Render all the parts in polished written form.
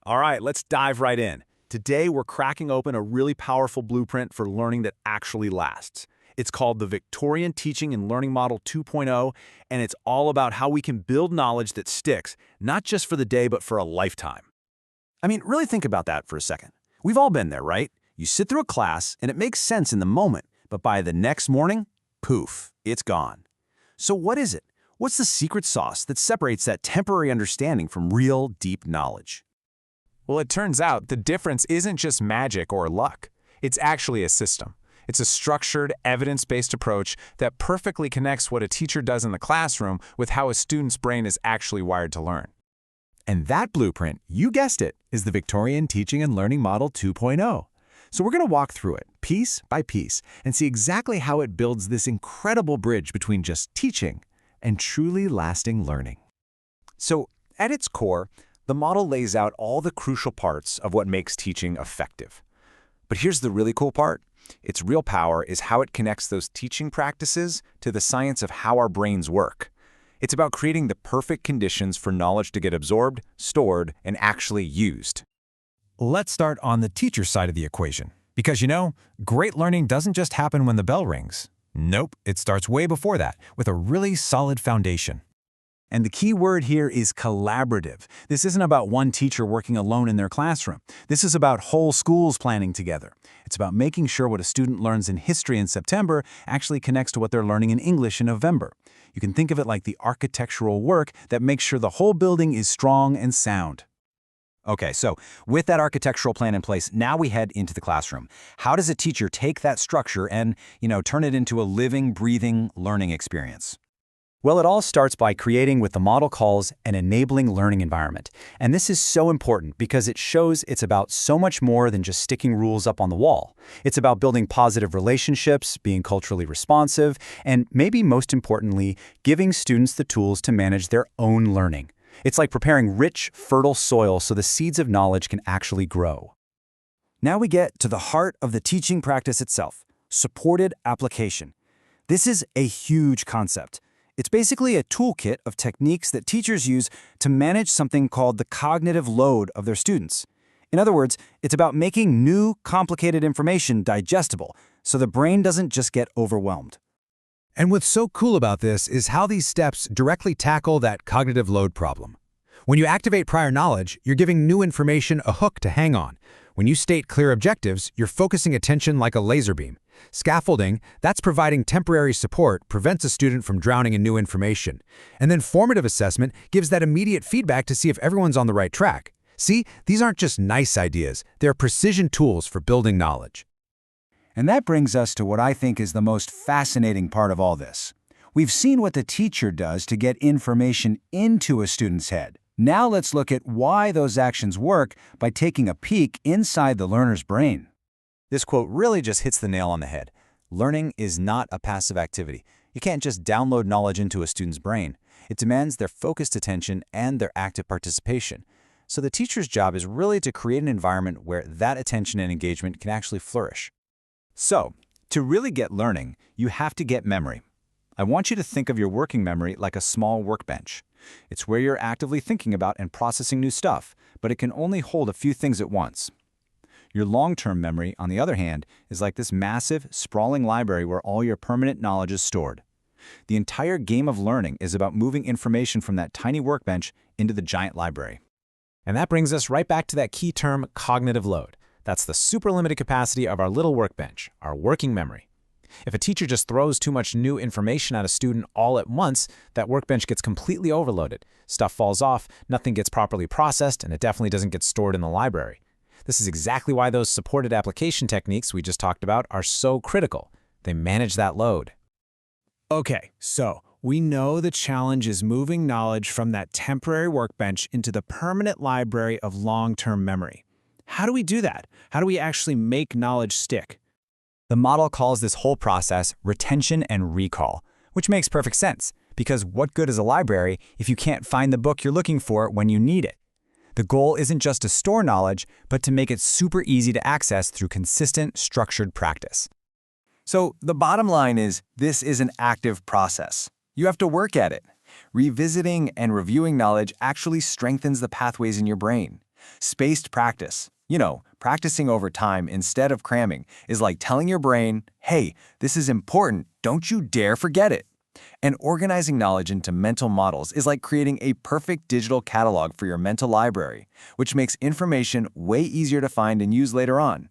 All right, let's dive right in. Today, we're cracking open a really powerful blueprint for learning that actually lasts. It's called the Victorian Teaching and Learning Model 2.0, and it's all about how we can build knowledge that sticks, not just for the day, but for a lifetime. I mean, really think about that for a second. We've all been there, right? You sit through a class, and it makes sense in the moment, but by the next morning, poof, it's gone. So what is it? What's the secret sauce that separates that temporary understanding from real, deep knowledge? Well, it turns out the difference isn't just magic or luck. It's actually a system. It's a structured, evidence-based approach that perfectly connects what a teacher does in the classroom with how a student's brain is actually wired to learn. And that blueprint, you guessed it, is the Victorian Teaching and Learning Model 2.0. So we're going to walk through it, piece by piece, and see exactly how it builds this incredible bridge between just teaching and truly lasting learning. So, at its core, the model lays out all the crucial parts of what makes teaching effective. But here's the really cool part. Its real power is how it connects those teaching practices to the science of how our brains work. It's about creating the perfect conditions for knowledge to get absorbed, stored, and actually used. Let's start on the teacher side of the equation. Because great learning doesn't just happen when the bell rings. Nope, it starts way before that, with a really solid foundation. And the key word here is collaborative. This isn't about one teacher working alone in their classroom. This is about whole schools planning together. It's about making sure what a student learns in history in September actually connects to what they're learning in English in November. You can think of it like the architectural work that makes sure the whole building is strong and sound. Okay, so with that architectural plan in place, now we head into the classroom. How does a teacher take that structure and, turn it into a living, breathing learning experience? Well, it all starts by creating what the model calls an enabling learning environment. And this is so important because it shows it's about so much more than just sticking rules up on the wall. It's about building positive relationships, being culturally responsive, and maybe most importantly, giving students the tools to manage their own learning. It's like preparing rich, fertile soil so the seeds of knowledge can actually grow. Now we get to the heart of the teaching practice itself, supported application. This is a huge concept. It's basically a toolkit of techniques that teachers use to manage something called the cognitive load of their students. In other words, it's about making new, complicated information digestible so the brain doesn't just get overwhelmed. And what's so cool about this is how these steps directly tackle that cognitive load problem. When you activate prior knowledge, you're giving new information a hook to hang on. When you state clear objectives, you're focusing attention like a laser beam. Scaffolding, that's providing temporary support, prevents a student from drowning in new information. And then formative assessment gives that immediate feedback to see if everyone's on the right track. See, these aren't just nice ideas, they're precision tools for building knowledge. And that brings us to what I think is the most fascinating part of all this. We've seen what the teacher does to get information into a student's head. Now let's look at why those actions work by taking a peek inside the learner's brain. This quote really just hits the nail on the head. Learning is not a passive activity. You can't just download knowledge into a student's brain. It demands their focused attention and their active participation. So the teacher's job is really to create an environment where that attention and engagement can actually flourish. So, to really get learning, you have to get memory. I want you to think of your working memory like a small workbench. It's where you're actively thinking about and processing new stuff, but it can only hold a few things at once. Your long-term memory, on the other hand, is like this massive, sprawling library where all your permanent knowledge is stored. The entire game of learning is about moving information from that tiny workbench into the giant library. And that brings us right back to that key term, cognitive load. That's the super limited capacity of our little workbench, our working memory. If a teacher just throws too much new information at a student all at once, that workbench gets completely overloaded. Stuff falls off, nothing gets properly processed, and it definitely doesn't get stored in the library. This is exactly why those supported application techniques we just talked about are so critical. They manage that load. Okay, so we know the challenge is moving knowledge from that temporary workbench into the permanent library of long-term memory. How do we do that? How do we actually make knowledge stick? The model calls this whole process retention and recall, which makes perfect sense, because what good is a library if you can't find the book you're looking for when you need it? The goal isn't just to store knowledge, but to make it super easy to access through consistent, structured practice. So the bottom line is, this is an active process. You have to work at it. Revisiting and reviewing knowledge actually strengthens the pathways in your brain. Spaced practice, practicing over time instead of cramming, is like telling your brain, hey, this is important, don't you dare forget it. And organizing knowledge into mental models is like creating a perfect digital catalog for your mental library, which makes information way easier to find and use later on.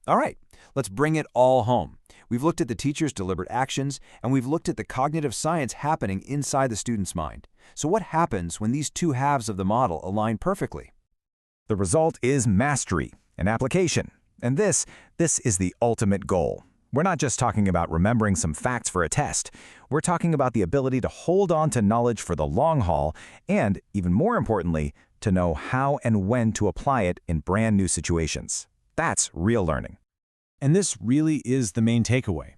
All right, let's bring it all home. We've looked at the teacher's deliberate actions, and we've looked at the cognitive science happening inside the student's mind. So what happens when these two halves of the model align perfectly? The result is mastery and application. And this is the ultimate goal. We're not just talking about remembering some facts for a test. We're talking about the ability to hold on to knowledge for the long haul and, even more importantly, to know how and when to apply it in brand new situations. That's real learning. And this really is the main takeaway.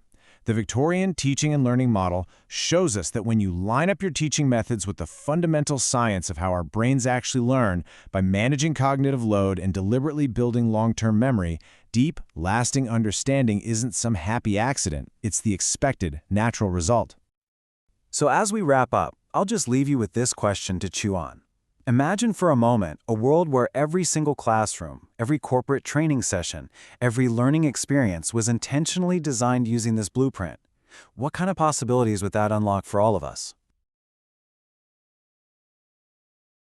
The Victorian teaching and learning model shows us that when you line up your teaching methods with the fundamental science of how our brains actually learn by managing cognitive load and deliberately building long-term memory, deep, lasting understanding isn't some happy accident. It's the expected, natural result. So as we wrap up, I'll just leave you with this question to chew on. Imagine for a moment a world where every single classroom, every corporate training session, every learning experience was intentionally designed using this blueprint. What kind of possibilities would that unlock for all of us?